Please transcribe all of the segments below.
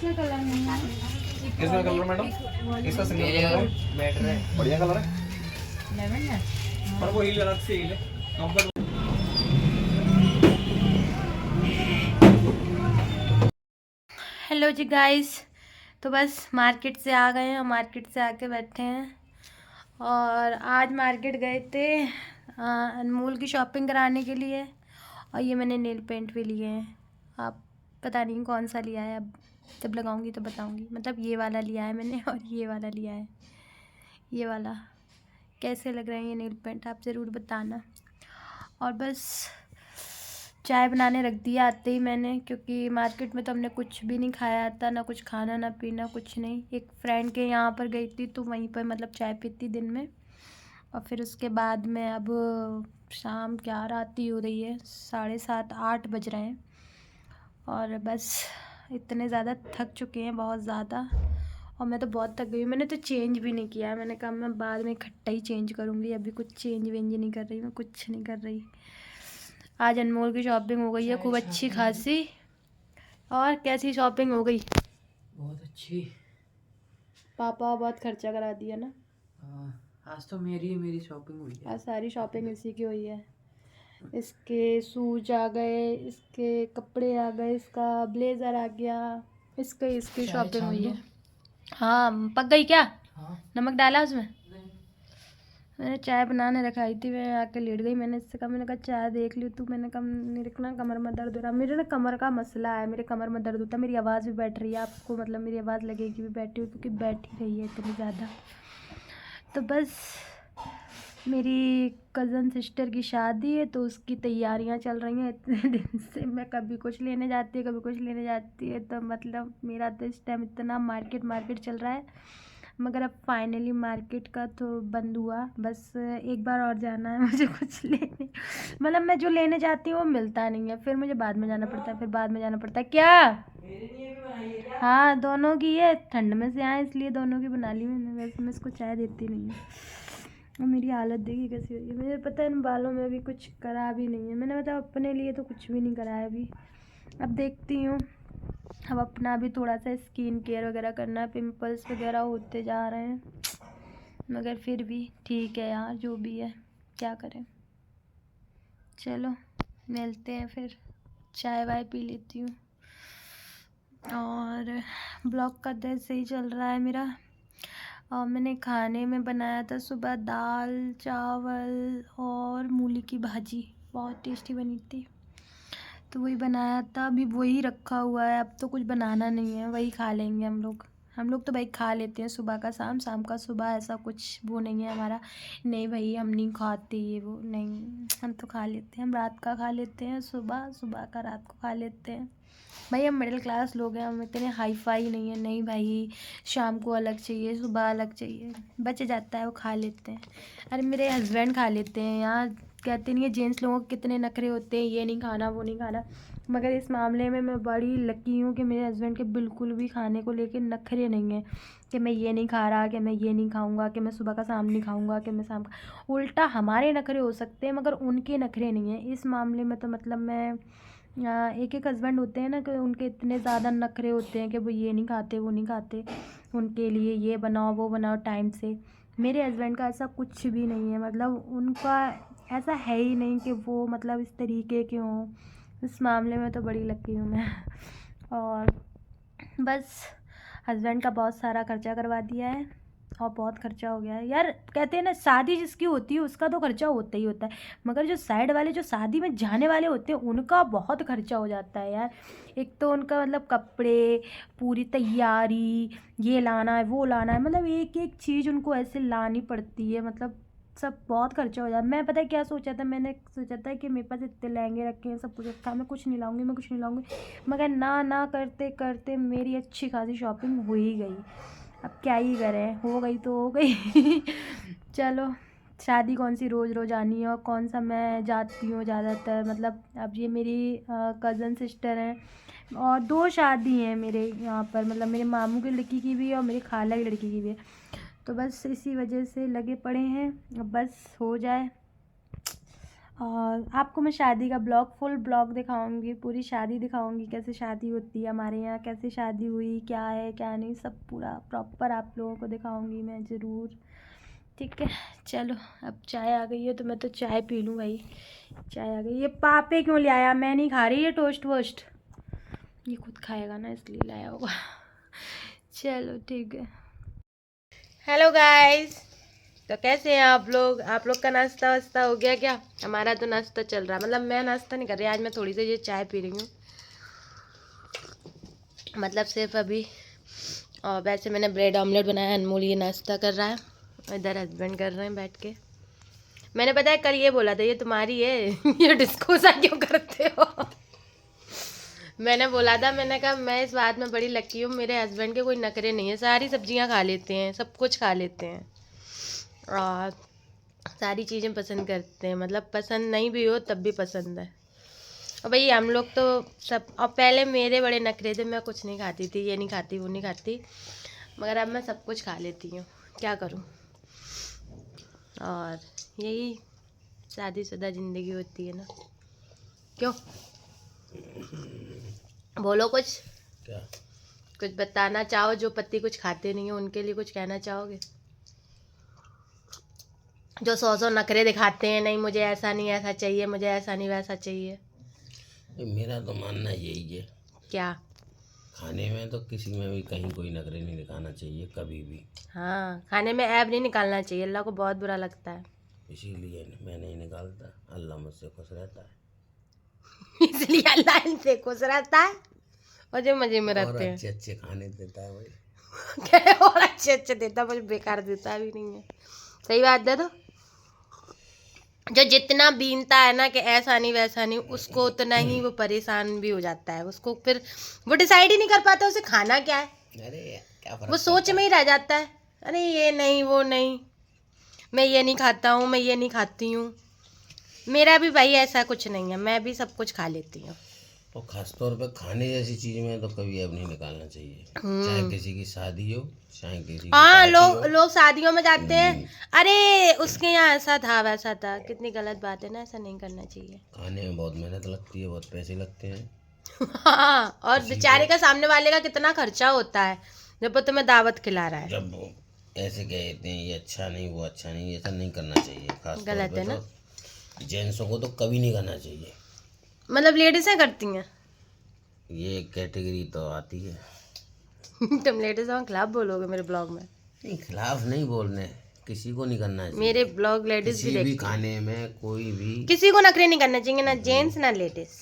इसमें कलर नहीं है। किसमें कलर मैडम? इसका सिंगल कलर है, बेटर है, बढ़िया कलर है। लेमन है पर वो हील अलग से हील है कंफर्ट। हेलो जी गाइस, तो बस मार्केट से आ गए हैं। मार्केट से आके बैठे हैं और आज मार्केट गए थे अनमोल की शॉपिंग कराने के लिए। और ये मैंने नेल पेंट भी लिए हैं। आप पता नहीं कौन सा लिया है, अब जब लगाऊंगी तो बताऊंगी। मतलब ये वाला लिया है मैंने और ये वाला लिया है। ये वाला कैसे लग रहे हैं ये नेल पेंट, आप ज़रूर बताना। और बस चाय बनाने रख दिया आते ही मैंने, क्योंकि मार्केट में तो हमने कुछ भी नहीं खाया था, ना कुछ खाना ना पीना, कुछ नहीं। एक फ्रेंड के यहाँ पर गई थी तो वहीं पर मतलब चाय पीती दिन में। और फिर उसके बाद में अब शाम क्या रात ही हो रही है, 7:30-8 बज रहे हैं। और बस इतने ज़्यादा थक चुके हैं, बहुत ज़्यादा। और मैं तो बहुत थक गई हूँ। मैंने तो चेंज भी नहीं किया है, मैंने कहा मैं बाद में इकट्ठा ही चेंज करूँगी, अभी कुछ चेंज वेंज नहीं कर रही मैं, कुछ नहीं कर रही। आज अनमोल की शॉपिंग हो गई है खूब अच्छी खासी। और कैसी शॉपिंग हो गई? बहुत अच्छी। पापा बहुत खर्चा करा दिया ना। आज तो मेरी शॉपिंग हुई है। आज सारी शॉपिंग इसी की हुई है। इसके शूज आ गए, इसके कपड़े आ गए, इसका ब्लेज़र आ गया, इसकी चाय शॉपिंग छान हुई दो। है। हाँ, पक गई क्या? हाँ। नमक डाला उसमें? नहीं। मैंने चाय बनाने रखाई थी, मैं आके लेट गई। मैंने इससे कहा, मैंने कहा चाय देख ली तू। मैंने कहा मेरे को ना कमर में दर्द हो रहा, मेरे ना कमर का मसला है, मेरे कमर में दर्द होता है। मेरी आवाज़ भी बैठ रही है, आपको मतलब मेरी आवाज़ लगेगी भी बैठी हुई, क्योंकि बैठी रही है इतनी ज़्यादा। तो बस मेरी कज़न सिस्टर की शादी है तो उसकी तैयारियां चल रही हैं इतने दिन से। मैं कभी कुछ लेने जाती है, कभी कुछ लेने जाती है, तो मतलब मेरा तो इस टाइम इतना मार्केट चल रहा है। मगर अब फाइनली मार्केट का तो बंद हुआ। बस एक बार और जाना है मुझे कुछ लेने। मतलब मैं जो लेने जाती हूँ वो मिलता नहीं है, फिर मुझे बाद में जाना पड़ता है, फिर बाद में जाना पड़ता है। क्या? हाँ, दोनों की है, ठंड में से आए इसलिए दोनों की बना ली मैंने। वैसे मैं इसको चाय देती नहीं हूँ। और मेरी हालत देखी कैसी हो रही है। मुझे पता है इन बालों में अभी कुछ करा भी नहीं है मैंने, मतलब अपने लिए तो कुछ भी नहीं करा है अभी। अब देखती हूँ, अब अपना भी थोड़ा सा स्किन केयर वगैरह करना है। पिंपल्स वगैरह होते जा रहे हैं, मगर फिर भी ठीक है यार, जो भी है क्या करें। चलो मिलते हैं फिर, चाय वाय पी लेती हूँ। और ब्लॉग का तो ऐसे ही चल रहा है मेरा। और मैंने खाने में बनाया था सुबह दाल चावल और मूली की भाजी, बहुत टेस्टी बनी थी, तो वही बनाया था। अभी वही रखा हुआ है, अब तो कुछ बनाना नहीं है, वही खा लेंगे हम लोग। हम लोग तो भाई खा लेते हैं सुबह का शाम, शाम का सुबह, ऐसा कुछ वो नहीं है हमारा। नहीं भाई हम नहीं खाते ये वो नहीं, हम तो खा लेते हैं। हम रात का खा लेते हैं, सुबह सुबह का रात को खा लेते हैं। भाई हम मिडिल क्लास लोग हैं, हम इतने हाई फाई नहीं है। नहीं भाई, शाम को अलग चाहिए, सुबह अलग चाहिए, बच जाता है वो खा लेते हैं। अरे मेरे हस्बैंड खा लेते हैं यार, कहते नहीं है जेंट्स लोगों के कितने नखरे होते हैं, ये नहीं खाना वो नहीं खाना। मगर इस मामले में मैं बड़ी लकी हूँ कि मेरे हस्बैंड के बिल्कुल भी खाने को लेके नखरे नहीं हैं, कि मैं ये नहीं खा रहा, कि मैं ये नहीं खाऊंगा, कि मैं सुबह का शाम नहीं खाऊंगा, कि मैं शाम का। उल्टा हमारे नखरे हो सकते हैं मगर उनके नखरे नहीं हैं इस मामले में। तो मतलब मैं एक एक हस्बैंड होते हैं ना कि उनके इतने ज़्यादा नखरे होते हैं कि वो ये नहीं खाते वो नहीं खाते, उनके लिए ये बनाओ वो बनाओ टाइम से। मेरे हस्बैंड का ऐसा कुछ भी नहीं है, मतलब उनका ऐसा है ही नहीं कि वो मतलब इस तरीके के हों। इस मामले में तो बड़ी लकी हूँ मैं। और बस हस्बैंड का बहुत सारा खर्चा करवा दिया है, और बहुत खर्चा हो गया है यार। कहते हैं ना शादी जिसकी होती है उसका तो खर्चा होता ही होता है, मगर जो साइड वाले जो शादी में जाने वाले होते हैं उनका बहुत खर्चा हो जाता है यार। एक तो उनका मतलब कपड़े, पूरी तैयारी, ये लाना है वो लाना है, मतलब एक एक चीज़ उनको ऐसे लानी पड़ती है, मतलब सब बहुत खर्चा हो जाता है। मैं पता है क्या सोचा था, मैंने सोचा था कि मेरे पास इतने लहंगे रखे हैं, सब कुछ रखा है, मैं कुछ नहीं लाऊंगी, मैं कुछ नहीं लाऊंगी, मगर ना करते करते मेरी अच्छी खासी शॉपिंग हो ही गई। अब क्या ही करें, हो गई तो हो गई। चलो, शादी कौन सी रोज़ रोज़ आनी है, और कौन सा मैं जाती हूँ ज़्यादातर। मतलब अब ये मेरी कज़न सिस्टर हैं, और 2 शादी हैं मेरे यहाँ पर, मतलब मेरे मामू की लड़की की भी है और मेरी खाला की लड़की की भी है। तो बस इसी वजह से लगे पड़े हैं, अब बस हो जाए और आपको मैं शादी का ब्लॉग, फुल ब्लॉग दिखाऊंगी, पूरी शादी दिखाऊंगी, कैसे शादी होती है हमारे यहाँ, कैसे शादी हुई, क्या है क्या नहीं, सब पूरा प्रॉपर आप लोगों को दिखाऊंगी मैं ज़रूर। ठीक है, चलो अब चाय आ गई है तो मैं तो चाय पी लूँ भाई। चाय आ गई। ये पापे क्यों ले आया? मैं नहीं खा रही ये टोस्ट वोस्ट, ये खुद खाएगा ना इसलिए लाया होगा। चलो ठीक है। हेलो गाइस, तो कैसे हैं आप लोग? आप लोग का नाश्ता वास्ता हो गया क्या? हमारा तो नाश्ता चल रहा है, मतलब मैं नाश्ता नहीं कर रही आज, मैं थोड़ी सी ये चाय पी रही हूँ, मतलब सिर्फ अभी। और वैसे मैंने ब्रेड ऑमलेट बनाया, अनमोल ये नाश्ता कर रहा है, इधर हस्बैंड कर रहे हैं बैठ के। मैंने पता है कल ये बोला था ये तुम्हारी है ये डिस्को सा क्यों करते हो? मैंने बोला था, मैंने कहा मैं इस बात में बड़ी लकी हूँ, मेरे हस्बैंड के कोई नखरे नहीं है, सारी सब्जियाँ खा लेते हैं, सब कुछ खा लेते हैं और सारी चीज़ें पसंद करते हैं, मतलब पसंद नहीं भी हो तब भी पसंद है। और भाई हम लोग तो सब, और पहले मेरे बड़े नखरे थे, मैं कुछ नहीं खाती थी, ये नहीं खाती वो नहीं खाती, मगर अब मैं सब कुछ खा लेती हूँ, क्या करूँ। और यही शादीशुदा ज़िंदगी होती है ना, क्यों? बोलो कुछ, क्या कुछ बताना चाहो, जो पति कुछ खाते नहीं हो उनके लिए कुछ कहना चाहोगे? जो सौ नखरे दिखाते हैं, नहीं मुझे ऐसा नहीं ऐसा चाहिए, मुझे ऐसा नहीं वैसा चाहिए। मेरा तो मानना यही है, क्या? खाने में तो किसी में भी कहीं कोई नखरे नहीं दिखाना चाहिए कभी भी। हाँ, खाने में ऐब नहीं निकालना चाहिए, अल्लाह को बहुत बुरा लगता है। इसीलिए मैं नहीं निकालता, अल्लाह मुझसे खुश रहता है। इसलिए अल्लाह इनसे खुश रहता है और जो मजे में और रहते हैं। अच्छे अच्छे खाने देता है भाई। क्या और अच्छे अच्छे देता है, मुझे बेकार देता भी नहीं है। सही बात है। तो जो जितना बीनता है ना कि ऐसा नहीं वैसा नहीं, उसको उतना ही वो परेशान भी हो जाता है, उसको फिर वो डिसाइड ही नहीं कर पाता उसे खाना क्या है, अरे क्या फर्क वो सोच में ही रह जाता है, अरे ये नहीं वो नहीं, मैं ये नहीं खाता हूँ, मैं ये नहीं खाती हूँ। मेरा भी भाई ऐसा कुछ नहीं है, मैं भी सब कुछ खा लेती हूँ। और खासतौर पे खाने जैसी चीज में तो कभी अब नहीं निकालना चाहिए, चाहे किसी की शादी हो, चाहे किसी की हाँ, पार्टी हो। लोग शादियों में जाते हैं, अरे उसके यहाँ ऐसा था वैसा था, कितनी गलत बात है ना, ऐसा नहीं करना चाहिए। खाने में बहुत मेहनत लगती है, बहुत पैसे लगते हैं। हाँ, और बेचारे का सामने वाले का कितना खर्चा होता है जब वो तुम्हें दावत खिला रहा है। जब वो ऐसे कहते हैं ये अच्छा नहीं वो अच्छा नहीं, ऐसा नहीं करना चाहिए। खास गलत तौर है पे ना, तो जेंट्सों को तो कभी नहीं करना चाहिए। मतलब लेडीजें करती हैं। ये कैटेगरी तो आती है। तुम लेडीजों के खिलाफ बोलोगे मेरे ब्लॉग में? नहीं, खिलाफ नहीं बोलने, किसी को नहीं करना चाहिए। मेरे ब्लॉग लेडीज भी किसी भी देखती हैं। खाने में कोई भी किसी को नखरे नहीं करना चाहिए, ना जेंट्स ना लेडीज।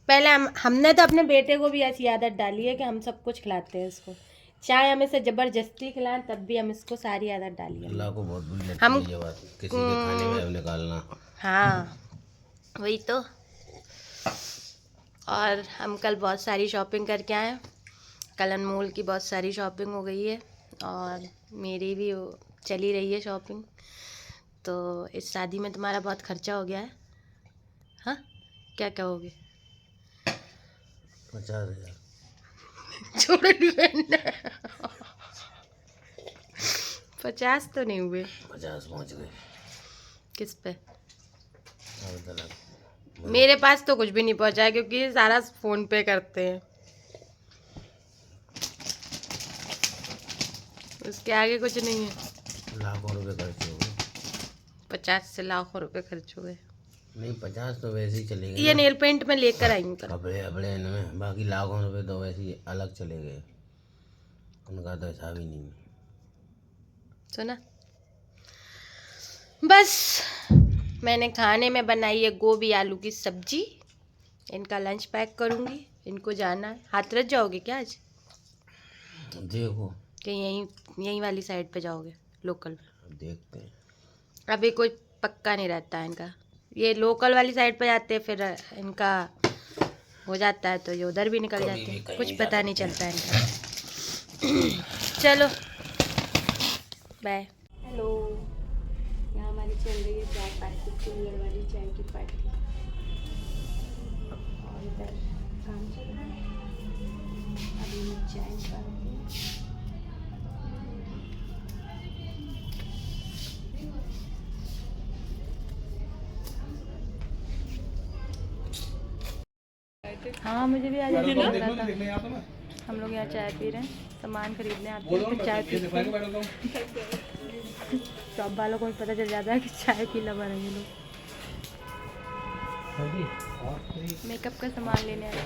पहले हमने तो अपने बेटे को भी ऐसी आदत डाली है कि हम सब कुछ खिलाते हैं इसको, चाहे हम इसे जबरदस्ती खिलाएं तब भी हम इसको सारी आदत डाली है। अल्लाह को बहुत बुरी लगती हम है ये बात, किसी के खाने में अब निकालना। हाँ वही तो। और हम कल बहुत सारी शॉपिंग करके आए, कल अनमोल की बहुत सारी शॉपिंग हो गई है और मेरी भी चली रही है शॉपिंग। तो इस शादी में तुम्हारा बहुत खर्चा हो गया है। हाँ, क्या क्या हो गया? 50,000 छोड़ लिए ना। 50 तो नहीं हुए। 50 पहुँच गए। किस पे? अब तक मेरे पास तो कुछ भी नहीं पहुंचा है क्योंकि ये सारा फोन पे करते हैं, उसके आगे कुछ नहीं है। लाखों रुपए खर्च हो गए। 50 से लाखों रुपए खर्च हो गए। नहीं 50 तो वैसे ही चले गए ये ना। नेल पेंट में लेकर आई हूँ कल। कपड़े वपड़े इनमें, बाकी लाखों रुपए तो वैसे ही अलग चले गए, उनका तो हिसाब ही नहीं है। सुना? बस मैंने खाने में बनाई है गोभी आलू की सब्जी, इनका लंच पैक करूँगी, इनको जाना है। हाथरस जाओगे क्या आज? देखो कि यहीं वाली साइड पे जाओगे लोकल में? देखते हैं। अभी कोई पक्का नहीं रहता है इनका, ये लोकल वाली साइड पे जाते हैं फिर इनका हो जाता है तो ये उधर भी निकल जाते हैं, कुछ पता नहीं चलता है इनका। चलो बाय। हेलो, यहाँ हमारी चल रही है चाय पार्टी, कूलर वाली चाय की पार्टी, और इधर काम चल रहा है। अभी मैं चाय निकालती हूँ। हाँ मुझे भी आज ऐसा लग रहा था। हम लोग यहाँ चाय पी रहे हैं, सामान खरीदने आते हैं फिर चाय पीते हैं। शॉप वालों को भी पता चल जाता है कि चाय पी लगा रहे हैं लोग। मेकअप का सामान लेने आए हैं।